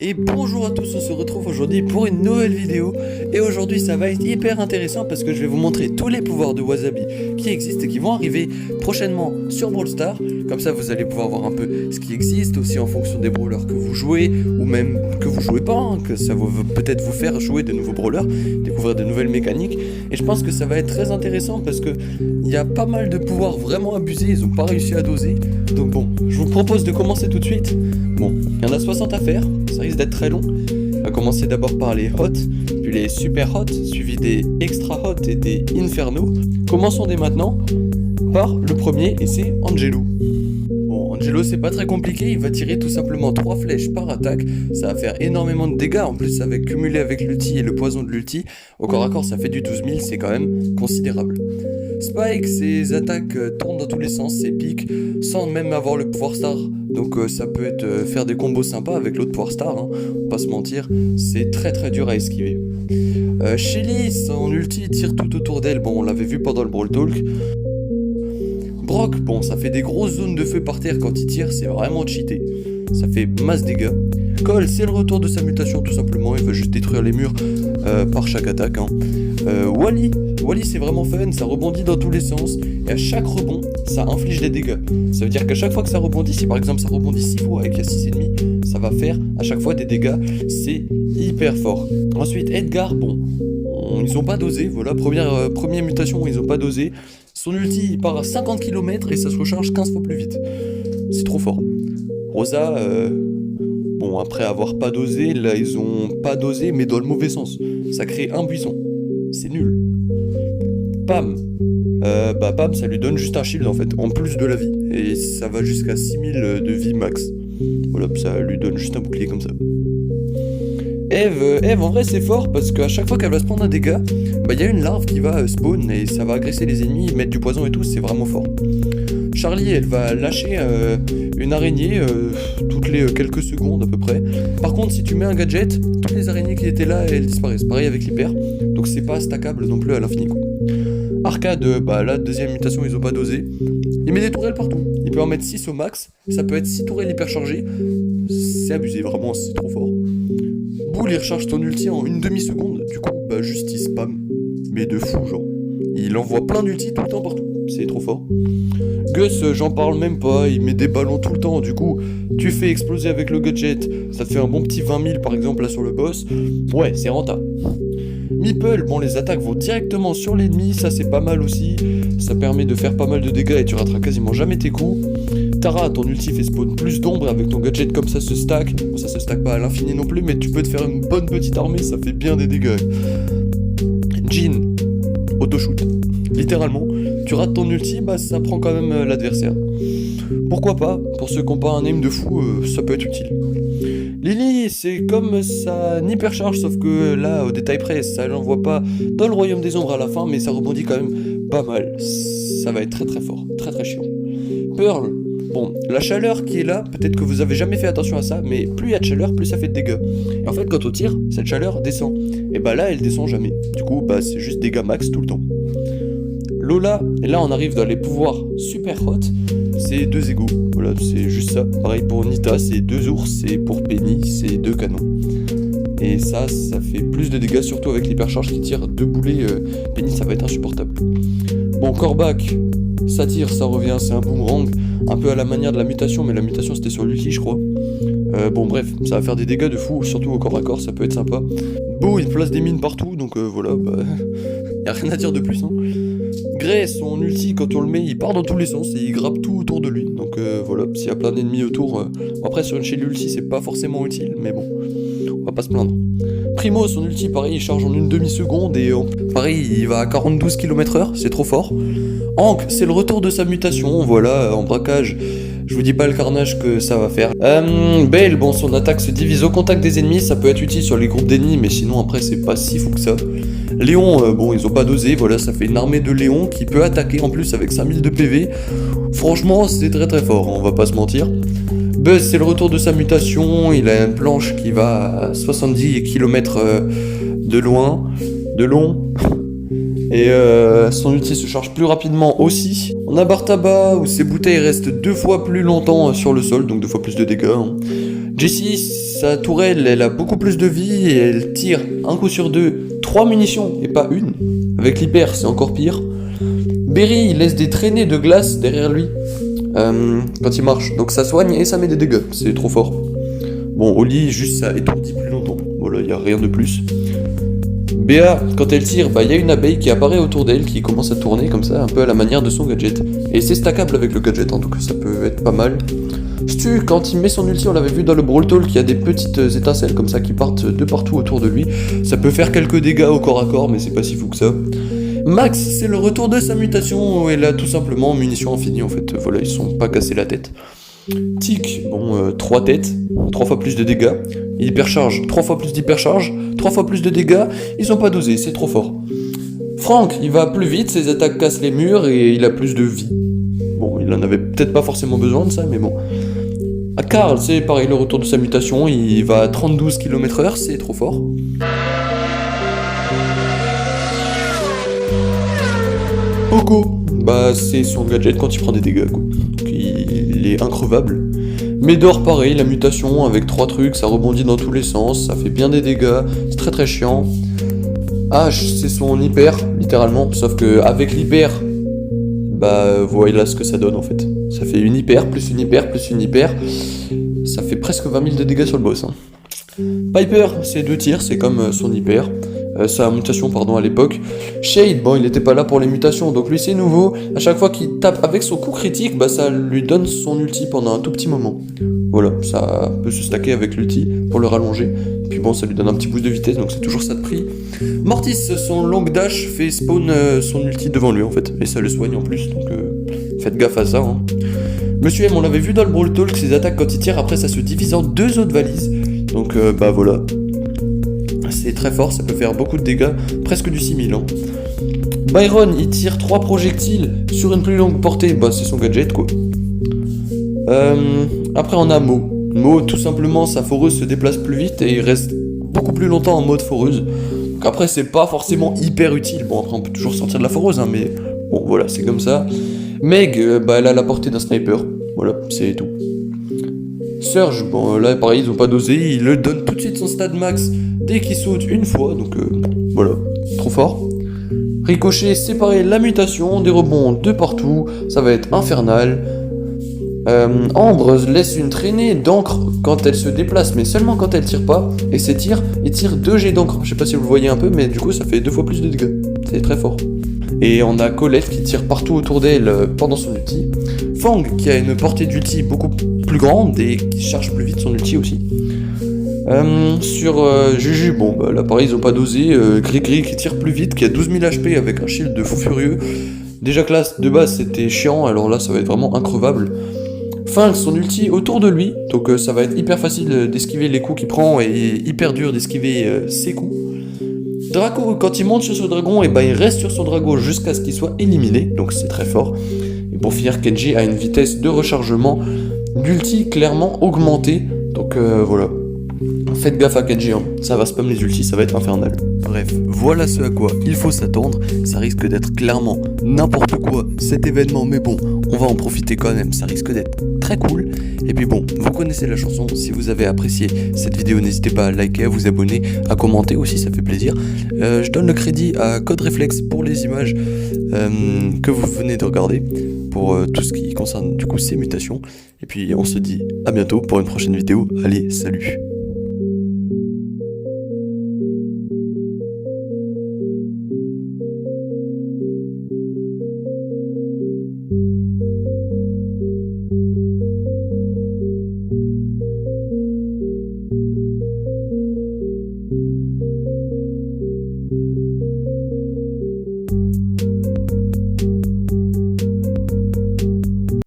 Et bonjour à tous, on se retrouve aujourd'hui pour une nouvelle vidéo. Et aujourd'hui ça va être hyper intéressant parce que je vais vous montrer tous les pouvoirs de Wasabi qui existent et qui vont arriver prochainement sur Brawl Stars. Comme ça vous allez pouvoir voir un peu ce qui existe aussi en fonction des brawlers que vous jouez ou même que vous jouez pas, hein, que ça va peut-être vous faire jouer de nouveaux brawlers, découvrir de nouvelles mécaniques. Et je pense que ça va être très intéressant parce que il y a pas mal de pouvoirs vraiment abusés, ils ont pas réussi à doser. Donc bon, je vous propose de commencer tout de suite. Bon, il y en a 60 à faire, ça risque d'être très long. On va commencer d'abord par les hot, puis les super hot, suivis des extra hot et des inferno. Commençons dès maintenant par le premier et c'est Angelo. Bon, Angelo c'est pas très compliqué, il va tirer tout simplement 3 flèches par attaque. Ça va faire énormément de dégâts, en plus ça va cumuler avec l'ulti et le poison de l'ulti. Au corps à corps ça fait du 12 000, c'est quand même considérable. Spike, ses attaques tournent dans tous les sens, ses pics, sans même avoir le pouvoir star. Donc ça peut être faire des combos sympas avec l'autre pouvoir star, hein. On va pas se mentir, c'est très très dur à esquiver. Shelly, son ulti tire tout autour d'elle, bon on l'avait vu pendant le Brawl Talk. Brock, bon ça fait des grosses zones de feu par terre quand il tire, c'est vraiment cheaté. Ça fait masse dégâts. Cole, c'est le retour de sa mutation tout simplement, il va juste détruire les murs par chaque attaque, hein. Wally c'est vraiment fun, ça rebondit dans tous les sens et à chaque rebond ça inflige des dégâts. Ça veut dire qu'à chaque fois que ça rebondit, si par exemple ça rebondit 6 fois et qu'il y a 6 ennemis, ça va faire à chaque fois des dégâts, c'est hyper fort. Ensuite Edgar, bon, ils ont pas dosé, voilà, première mutation, ils ont pas dosé. Son ulti il part à 50 km et ça se recharge 15 fois plus vite. C'est trop fort. Rosa, bon après avoir pas dosé, là ils ont pas dosé mais dans le mauvais sens. Ça crée un buisson. C'est nul. Pam. Pam ça lui donne juste un shield en fait, en plus de la vie. Et ça va jusqu'à 6000 de vie max. Voilà, ça lui donne juste un bouclier comme ça. Eve en vrai c'est fort parce qu'à chaque fois qu'elle va se prendre un dégât, y a une larve qui va spawn et ça va agresser les ennemis, mettre du poison et tout, c'est vraiment fort. Charlie elle va lâcher une araignée toutes les quelques secondes à peu près. Par contre si tu mets un gadget, toutes les araignées qui étaient là elles disparaissent, pareil avec l'hyper, donc c'est pas stackable non plus à l'infini quoi. Arcade, la deuxième mutation ils ont pas dosé. Il met des tourelles partout, il peut en mettre 6 au max, ça peut être 6 tourelles hyper chargées, c'est abusé vraiment, c'est trop fort. Bull il recharge ton ulti en une demi-seconde, du coup juste il spam, mais de fou genre. Il envoie plein d'ulti tout le temps partout, c'est trop fort. Gus, j'en parle même pas, il met des ballons tout le temps, du coup, tu fais exploser avec le gadget, ça te fait un bon petit 20 000 par exemple là sur le boss, ouais, c'est rentable. Meeple, bon les attaques vont directement sur l'ennemi, ça c'est pas mal aussi, ça permet de faire pas mal de dégâts et tu rateras quasiment jamais tes coups. Tara, ton ulti fait spawn plus d'ombre avec ton gadget comme ça se stack, bon, ça se stack pas à l'infini non plus mais tu peux te faire une bonne petite armée, ça fait bien des dégâts. Jean, auto-shoot, littéralement, tu rates ton ulti, ça prend quand même l'adversaire. Pourquoi pas, pour ceux qui n'ont pas un aim de fou, ça peut être utile. Lily, c'est comme ça hypercharge, sauf que là, au détail près, ça l'envoie pas dans le royaume des ombres à la fin, mais ça rebondit quand même pas mal. Ça va être très très fort, très très chiant. Pearl, bon, la chaleur qui est là, peut-être que vous avez jamais fait attention à ça, mais plus il y a de chaleur, plus ça fait de dégâts. Et en fait, quand on tire, cette chaleur descend. Et là, elle descend jamais. Du coup, c'est juste dégâts max tout le temps. Lola, et là on arrive dans les pouvoirs super hot, c'est 2 égouts, voilà c'est juste ça. Pareil pour Nita, c'est 2 ours, et pour Penny, c'est 2 canons. Et ça fait plus de dégâts, surtout avec l'hypercharge qui tire 2 boulets, Penny ça va être insupportable. Bon, Corbac, ça tire, ça revient, c'est un boomerang, un peu à la manière de la mutation, mais la mutation c'était sur l'ulti je crois. Bon bref, ça va faire des dégâts de fou, surtout au corps à corps, ça peut être sympa. Beau, il place des mines partout, donc voilà, y a rien à dire de plus, hein. Gray, son ulti, quand on le met, il part dans tous les sens et il grappe tout autour de lui. Donc voilà, s'il y a plein d'ennemis autour... Après, sur une Shelly ulti, c'est pas forcément utile, mais bon, on va pas se plaindre. Primo, son ulti, pareil, il charge en une demi-seconde et pareil, il va à 42 km/h, c'est trop fort. Hank, c'est le retour de sa mutation, voilà, en braquage. Je vous dis pas le carnage que ça va faire. Bale, bon, son attaque se divise au contact des ennemis, ça peut être utile sur les groupes d'ennemis, mais sinon après c'est pas si fou que ça. Léon, bon, ils ont pas dosé, voilà, ça fait une armée de Léon qui peut attaquer en plus avec 5000 de PV. Franchement, c'est très très fort, on va pas se mentir. Buzz, c'est le retour de sa mutation, il a une planche qui va à 70 km de long. Et son ulti se charge plus rapidement aussi. On a Bartaba où ses bouteilles restent 2 fois plus longtemps sur le sol, donc 2 fois plus de dégâts. Jessie, Sa tourelle, elle a beaucoup plus de vie et elle tire un coup sur deux 3 munitions et pas une. Avec l'hyper, c'est encore pire. Berry, il laisse des traînées de glace derrière lui quand il marche. Donc ça soigne et ça met des dégâts. C'est trop fort. Bon, Oli, juste ça étourdit plus longtemps. Voilà, il n'y a rien de plus. Béa, quand elle tire, il y a une abeille qui apparaît autour d'elle, qui commence à tourner comme ça, un peu à la manière de son gadget. Et c'est stackable avec le gadget, donc ça peut être pas mal. Stu, quand il met son ulti, on l'avait vu dans le Brawl Talk, il y a des petites étincelles comme ça qui partent de partout autour de lui. Ça peut faire quelques dégâts au corps à corps, mais c'est pas si fou que ça. Max, c'est le retour de sa mutation, où elle a tout simplement munitions infinies en fait. Voilà, ils sont pas cassés la tête. Tic, 3 têtes, 3 fois plus de dégâts. Hypercharge, 3 fois plus d'hypercharge, 3 fois plus de dégâts. Ils sont pas dosés, c'est trop fort. Franck, il va plus vite, ses attaques cassent les murs et il a plus de vie. Bon, il en avait peut-être pas forcément besoin de ça, mais bon. À Karl, c'est pareil, le retour de sa mutation, il va à 32 km/h, c'est trop fort. Poco, c'est son gadget quand il prend des dégâts, quoi. Donc, il est increvable. Médor, pareil, la mutation avec 3 trucs, ça rebondit dans tous les sens, ça fait bien des dégâts, c'est très très chiant. H, c'est son hyper, littéralement, sauf que avec l'hyper, voilà ce que ça donne en fait. Ça fait une hyper, plus une hyper, plus une hyper. Ça fait presque 20 000 de dégâts sur le boss. Hein. Piper, c'est 2 tirs, c'est comme son hyper. Sa mutation, à l'époque. Shade, il était pas là pour les mutations, donc lui c'est nouveau. À chaque fois qu'il tape avec son coup critique, ça lui donne son ulti pendant un tout petit moment. Voilà, ça peut se stacker avec l'ulti pour le rallonger. Puis ça lui donne un petit boost de vitesse, donc c'est toujours ça de prix. Mortis, son long dash fait spawn son ulti devant lui en fait, et ça le soigne en plus, donc faites gaffe à ça. Hein. Monsieur M, on l'avait vu dans le Brawl Talk, ses attaques quand il tire, après ça se divise en 2 autres valises. Donc voilà. C'est très fort, ça peut faire beaucoup de dégâts, presque du 6000 ans. Byron, il tire 3 projectiles sur une plus longue portée, c'est son gadget quoi. Après on a Mo. Mo, tout simplement, sa foreuse se déplace plus vite et il reste beaucoup plus longtemps en mode foreuse. Donc après c'est pas forcément hyper utile, après on peut toujours sortir de la foreuse, hein, mais bon voilà, c'est comme ça. Meg, elle a la portée d'un sniper, voilà, c'est tout. Surge, là pareil, ils ont pas dosé, il le donne tout de suite son stade max dès qu'il saute une fois, donc voilà, trop fort. Ricochet, séparer la mutation, des rebonds de partout, ça va être infernal. Ambre laisse une traînée d'encre quand elle se déplace, mais seulement quand elle tire pas, et ses tirs, il tire 2 jets d'encre, je sais pas si vous le voyez un peu, mais du coup ça fait 2 fois plus de dégâts, c'est très fort. Et on a Colette qui tire partout autour d'elle pendant son ulti. Fang qui a une portée d'ulti beaucoup plus grande et qui charge plus vite son ulti aussi. Sur Juju, là pareil ils ont pas dosé. Gris qui tire plus vite, qui a 12 000 HP avec un shield de fou furieux. Déjà que là de base c'était chiant, alors là ça va être vraiment increvable. Fang, son ulti autour de lui, donc ça va être hyper facile d'esquiver les coups qu'il prend et hyper dur d'esquiver ses coups. Draco, quand il monte sur ce dragon, il reste sur son dragon jusqu'à ce qu'il soit éliminé, donc c'est très fort. Et pour finir, Kenji a une vitesse de rechargement d'ulti clairement augmentée, donc voilà. Faites gaffe à Kenji, hein. Ça va spam les ultis, ça va être infernal. Bref, voilà ce à quoi il faut s'attendre, ça risque d'être clairement n'importe quoi cet événement, mais bon, on va en profiter quand même, ça risque d'être très cool. Et puis vous connaissez la chanson, si vous avez apprécié cette vidéo, n'hésitez pas à liker, à vous abonner, à commenter aussi, ça fait plaisir. Je donne le crédit à Code Reflex pour les images que vous venez de regarder, pour tout ce qui concerne du coup ces mutations. Et puis on se dit à bientôt pour une prochaine vidéo, allez, salut.